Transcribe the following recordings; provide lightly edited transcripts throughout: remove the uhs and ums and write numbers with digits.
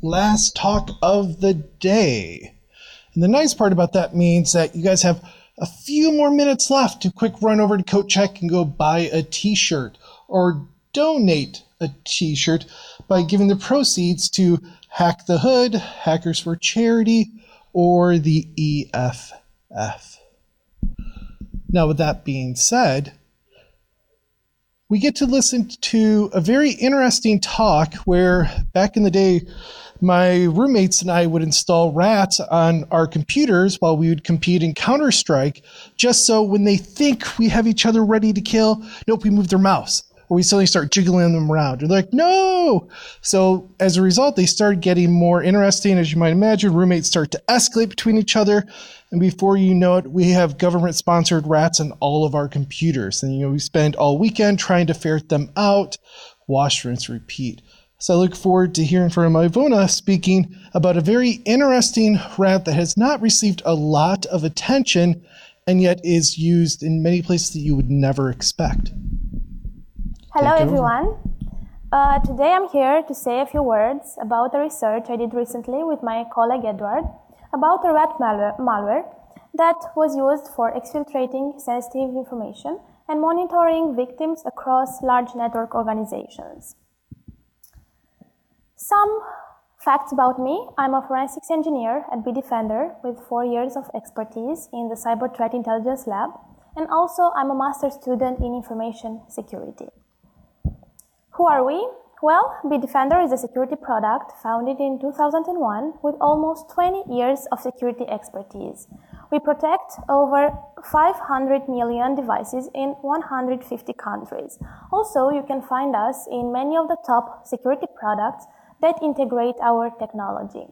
last talk of the day. And the nice part about that means that you guys have a few more minutes left to quick run over to CoatCheck and go buy a t-shirt or donate a t-shirt by giving the proceeds to Hack the Hood, Hackers for Charity, or the EFF. Now, with that being said, we get to listen to a very interesting talk where back in the day, my roommates and I would install rats on our computers while we would compete in Counter-Strike, just so when they think we have each other ready to kill, nope, we move their mouse. Or we suddenly start jiggling them around. They're like, no! So as a result, they started getting more interesting. As you might imagine, roommates start to escalate between each other. And before you know it, we have government-sponsored rats on all of our computers. And we spend all weekend trying to ferret them out, wash, rinse, repeat. So I look forward to hearing from Ivona speaking about a very interesting rat that has not received a lot of attention and yet is used in many places that you would never expect. Hello everyone. Today I'm here to say a few words about the research I did recently with my colleague Edward about a rat malware that was used for exfiltrating sensitive information and monitoring victims across large network organizations. Some facts about me. I'm a forensics engineer at Bitdefender with 4 years of expertise in the Cyber Threat Intelligence Lab, and also I'm a master's student in information security. Who are we? Well, Bitdefender is a security product founded in 2001 with almost 20 years of security expertise. We protect over 500 million devices in 150 countries. Also, you can find us in many of the top security products that integrate our technology.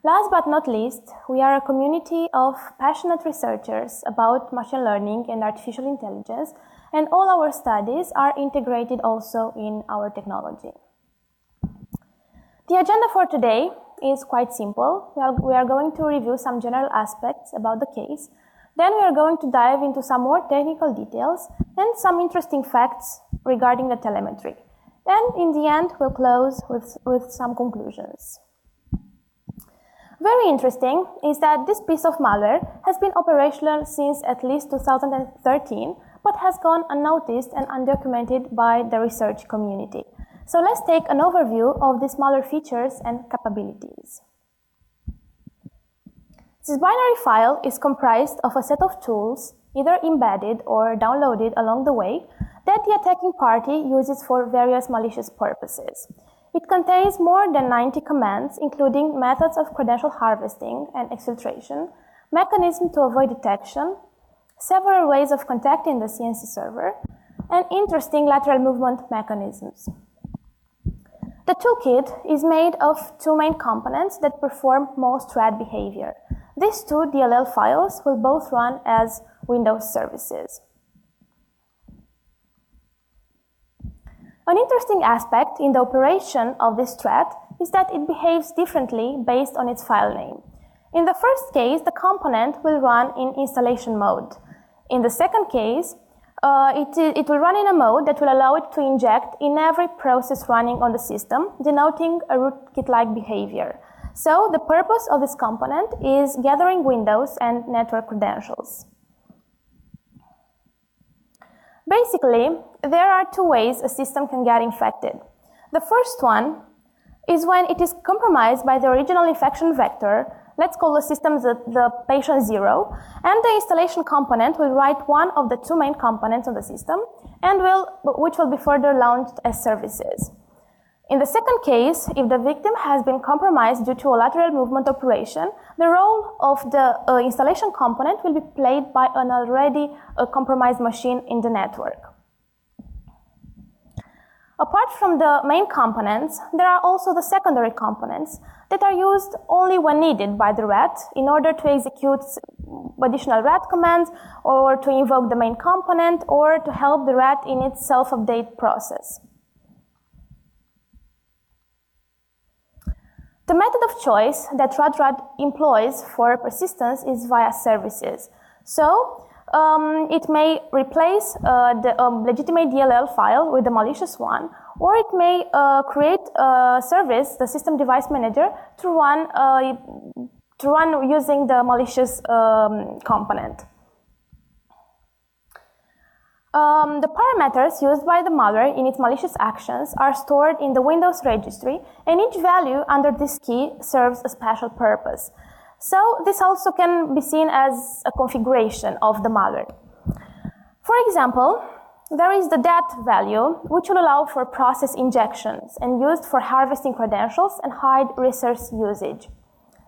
Last but not least, we are a community of passionate researchers about machine learning and artificial intelligence, and all our studies are integrated also in our technology. The agenda for today is quite simple. We are going to review some general aspects about the case. Then we are going to dive into some more technical details and some interesting facts regarding the telemetry. And in the end, we'll close with some conclusions. Very interesting is that this piece of malware has been operational since at least 2013, but has gone unnoticed and undocumented by the research community. So let's take an overview of these malware features and capabilities. This binary file is comprised of a set of tools, either embedded or downloaded along the way, that the attacking party uses for various malicious purposes. It contains more than 90 commands, including methods of credential harvesting and exfiltration, mechanisms to avoid detection, several ways of contacting the CNC server, and interesting lateral movement mechanisms. The toolkit is made of two main components that perform most RAT behavior. These two DLL files will both run as Windows services. An interesting aspect in the operation of this threat is that it behaves differently based on its file name. In the first case, the component will run in installation mode. In the second case, it will run in a mode that will allow it to inject in every process running on the system, denoting a rootkit-like behavior. So the purpose of this component is gathering Windows and network credentials. Basically, there are two ways a system can get infected. The first one is when it is compromised by the original infection vector. Let's call the system the patient 0, and the installation component will write one of the two main components of the system, and which will be further launched as services. In the second case, if the victim has been compromised due to a lateral movement operation, the role of the installation component will be played by an already compromised machine in the network. Apart from the main components, there are also the secondary components that are used only when needed by the rat in order to execute additional rat commands or to invoke the main component or to help the rat in its self-update process. The method of choice that RadRAT employs for persistence is via services. So, it may replace the legitimate DLL file with a malicious one, or it may create a service, the system device manager, to run using the malicious component. The parameters used by the malware in its malicious actions are stored in the Windows registry, and each value under this key serves a special purpose. So this also can be seen as a configuration of the malware. For example, there is the dat value, which will allow for process injections and used for harvesting credentials and hide resource usage.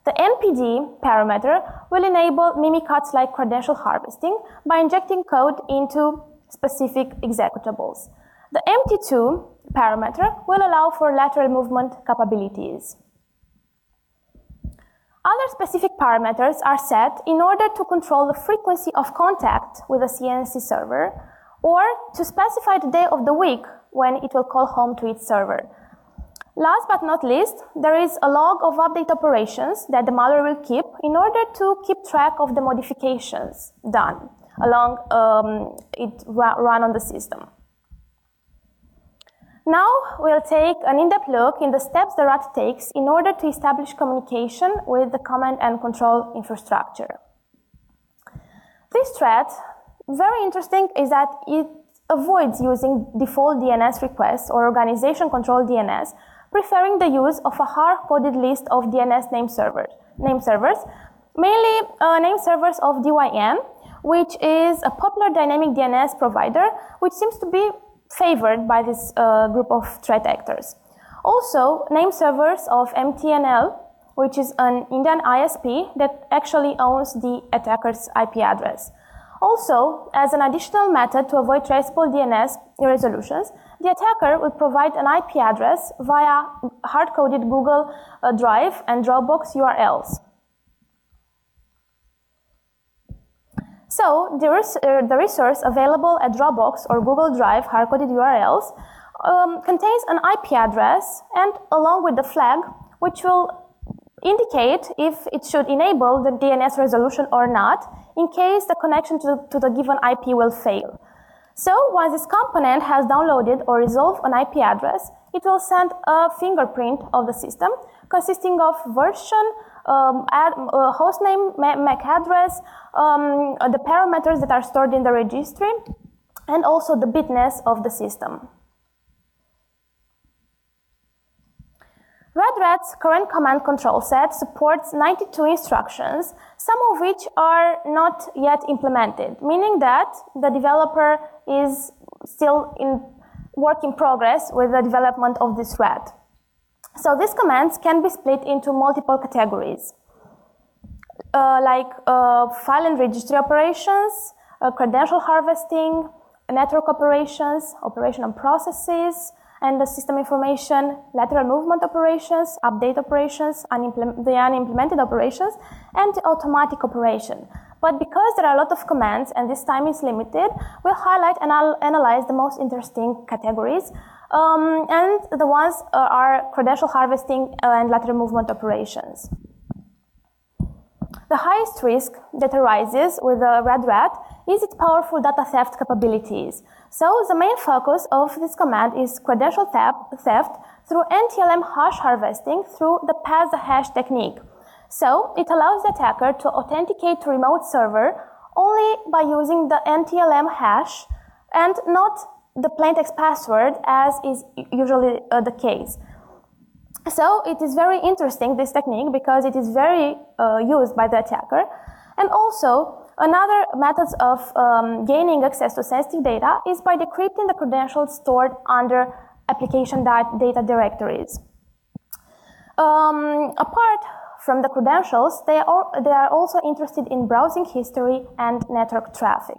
The npd parameter will enable mimikatz-like credential harvesting by injecting code into specific executables. The mt2 parameter will allow for lateral movement capabilities. Other specific parameters are set in order to control the frequency of contact with a CNC server, or to specify the day of the week when it will call home to its server. Last but not least, there is a log of update operations that the malware will keep in order to keep track of the modifications done along it run on the system. Now we'll take an in-depth look in the steps the RAT takes in order to establish communication with the command and control infrastructure. This threat, very interesting, is that it avoids using default DNS requests or organization-controlled DNS, preferring the use of a hard-coded list of DNS name servers, mainly name servers of DYN, which is a popular dynamic DNS provider, which seems to be favored by this group of threat actors. Also, name servers of MTNL, which is an Indian ISP that actually owns the attacker's IP address. Also, as an additional method to avoid traceable DNS resolutions, the attacker will provide an IP address via hard-coded Google Drive and Dropbox URLs. So, the resource available at Dropbox or Google Drive hard-coded URLs contains an IP address and along with the flag, which will indicate if it should enable the DNS resolution or not, in case the connection to the given IP will fail. So, once this component has downloaded or resolved an IP address, it will send a fingerprint of the system consisting of version, hostname, MAC address, the parameters that are stored in the registry, and also the bitness of the system. RadRAT's current command control set supports 92 instructions, some of which are not yet implemented, meaning that the developer is still in work in progress with the development of this RAT. So these commands can be split into multiple categories, like file and registry operations, credential harvesting, network operations, operation on processes, and the system information, lateral movement operations, update operations, the unimplemented operations, and the automatic operation. But because there are a lot of commands and this time is limited, we'll highlight and analyze the most interesting categories, and the ones are credential harvesting and lateral movement operations. The highest risk that arises with the RadRAT is its powerful data theft capabilities. So the main focus of this command is credential theft through NTLM hash harvesting through the pass the hash technique. So it allows the attacker to authenticate to remote server only by using the NTLM hash and not the plaintext password, as is usually the case. So it is very interesting, this technique, because it is very used by the attacker. And also, another method of gaining access to sensitive data is by decrypting the credentials stored under application data directories. Apart from the credentials, they are also interested in browsing history and network traffic.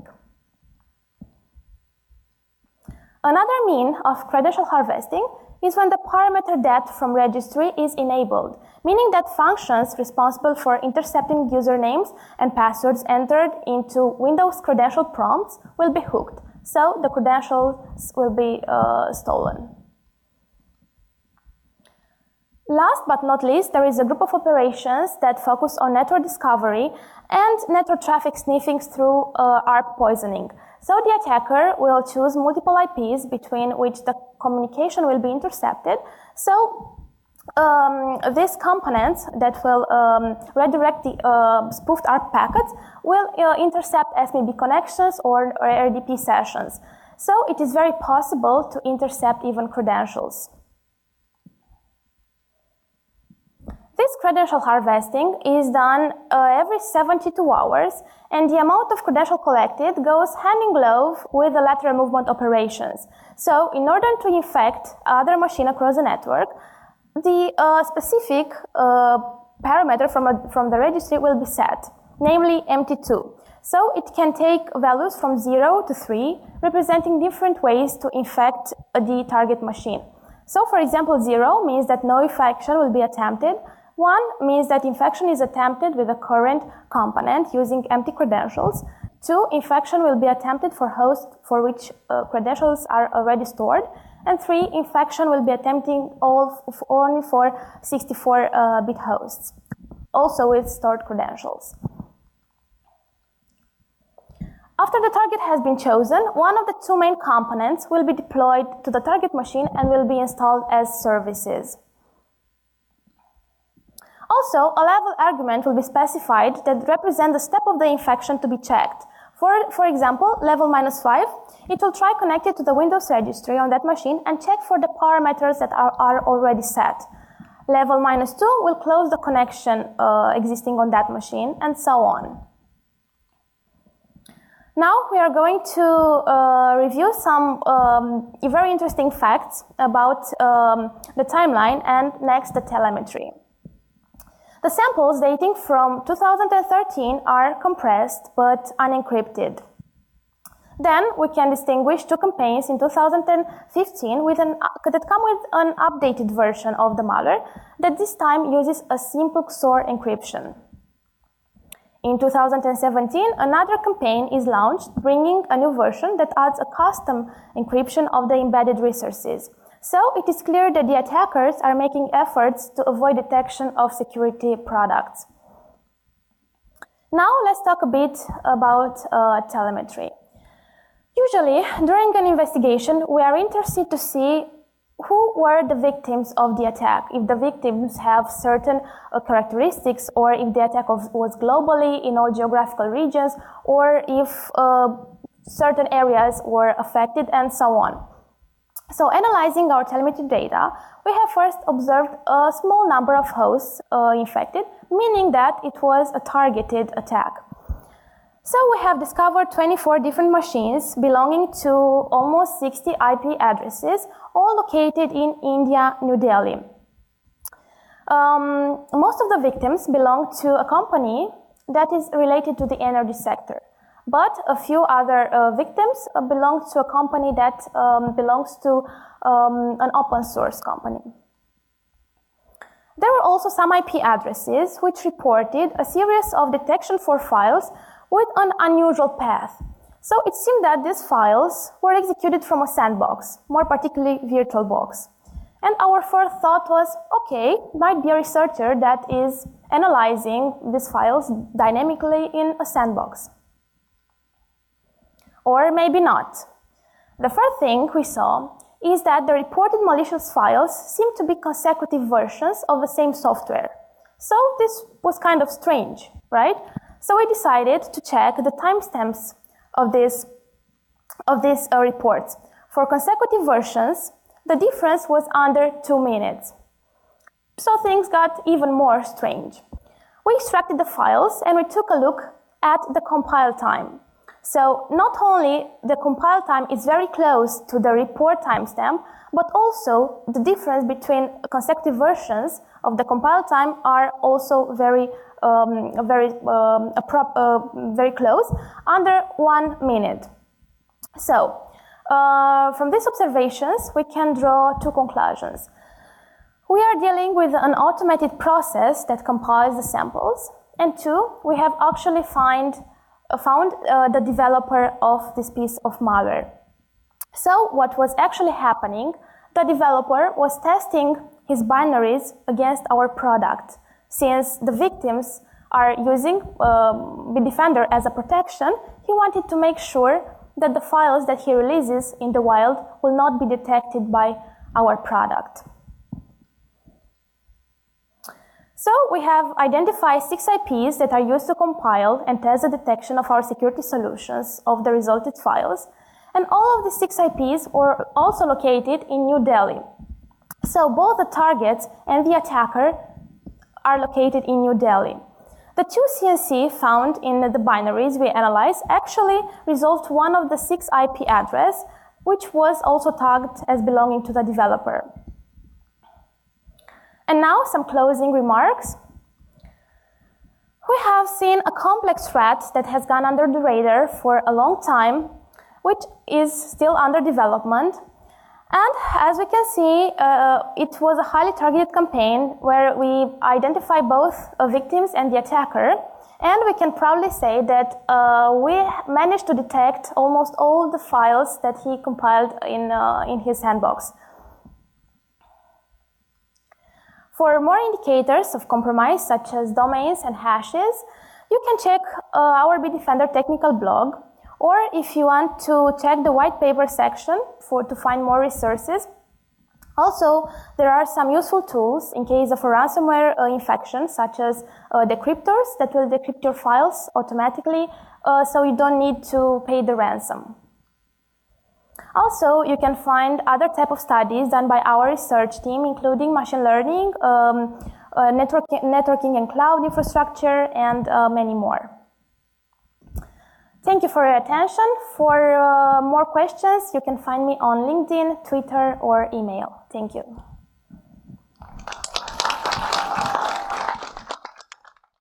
Another mean of credential harvesting is when the parameter dat from registry is enabled, meaning that functions responsible for intercepting usernames and passwords entered into Windows credential prompts will be hooked, so the credentials will be stolen. Last but not least, there is a group of operations that focus on network discovery and network traffic sniffing through ARP poisoning. So the attacker will choose multiple IPs between which the communication will be intercepted. So these components that will redirect the spoofed ARP packets will intercept SMB connections or RDP sessions. So it is very possible to intercept even credentials. This credential harvesting is done every 72 hours, and the amount of credential collected goes hand in glove with the lateral movement operations. So in order to infect other machine across the network, the specific parameter from the registry will be set, namely MT2. So it can take values from 0 to 3, representing different ways to infect the target machine. So for example, 0 means that no infection will be attempted. 1 means that infection is attempted with a current component using empty credentials. 2, infection will be attempted for hosts for which credentials are already stored. And 3, infection will be attempting only for 64-bit hosts, also with stored credentials. After the target has been chosen, one of the 2 main components will be deployed to the target machine and will be installed as services. Also, a level argument will be specified that represents the step of the infection to be checked. For example, level -5, it will try connected to the Windows registry on that machine and check for the parameters that are already set. Level -2 will close the connection existing on that machine, and so on. Now we are going to review some very interesting facts about the timeline and next the telemetry. The samples dating from 2013 are compressed but unencrypted. Then we can distinguish 2 campaigns in 2015 that come with an updated version of the malware that this time uses a simple XOR encryption. In 2017, another campaign is launched, bringing a new version that adds a custom encryption of the embedded resources. So it is clear that the attackers are making efforts to avoid detection of security products. Now let's talk a bit about telemetry. Usually, during an investigation, we are interested to see who were the victims of the attack, if the victims have certain characteristics, or if the attack was globally in all geographical regions, or if certain areas were affected, and so on. So analyzing our telemetry data, we have first observed a small number of hosts infected, meaning that it was a targeted attack. So we have discovered 24 different machines belonging to almost 60 IP addresses, all located in India, New Delhi. Most of the victims belong to a company that is related to the energy sector. But a few other victims belong to a company that belongs to an open source company. There were also some IP addresses which reported a series of detection for files with an unusual path. So it seemed that these files were executed from a sandbox, more particularly VirtualBox. And our first thought was, okay, might be a researcher that is analyzing these files dynamically in a sandbox. Or maybe not. The first thing we saw is that the reported malicious files seem to be consecutive versions of the same software. So this was kind of strange, right? So we decided to check the timestamps of these reports. For consecutive versions, the difference was under 2 minutes. So things got even more strange. We extracted the files and we took a look at the compile time. So not only the compile time is very close to the report timestamp, but also the difference between consecutive versions of the compile time are also very close, under 1 minute. So from these observations, we can draw 2 conclusions. We are dealing with an automated process that compiles the samples, and 2, we have actually found the developer of this piece of malware. So what was actually happening, the developer was testing his binaries against our product. Since the victims are using Bitdefender as a protection, he wanted to make sure that the files that he releases in the wild will not be detected by our product. So we have identified 6 IPs that are used to compile and test the detection of our security solutions of the resulted files. And all of the 6 IPs were also located in New Delhi. So both the targets and the attacker are located in New Delhi. The 2 CNC found in the binaries we analyzed actually resolved one of the 6 IP address, which was also tagged as belonging to the developer. And now some closing remarks. We have seen a complex threat that has gone under the radar for a long time, which is still under development. And as we can see, it was a highly targeted campaign where we identify both victims and the attacker. And we can proudly say that we managed to detect almost all the files that he compiled in his sandbox. For more indicators of compromise, such as domains and hashes, you can check our Bitdefender technical blog, or if you want to check the white paper section to find more resources. Also, there are some useful tools in case of a ransomware infection, such as decryptors that will decrypt your files automatically, so you don't need to pay the ransom. Also, you can find other type of studies done by our research team, including machine learning, networking and cloud infrastructure, and many more. Thank you for your attention. For more questions, you can find me on LinkedIn, Twitter, or email. Thank you.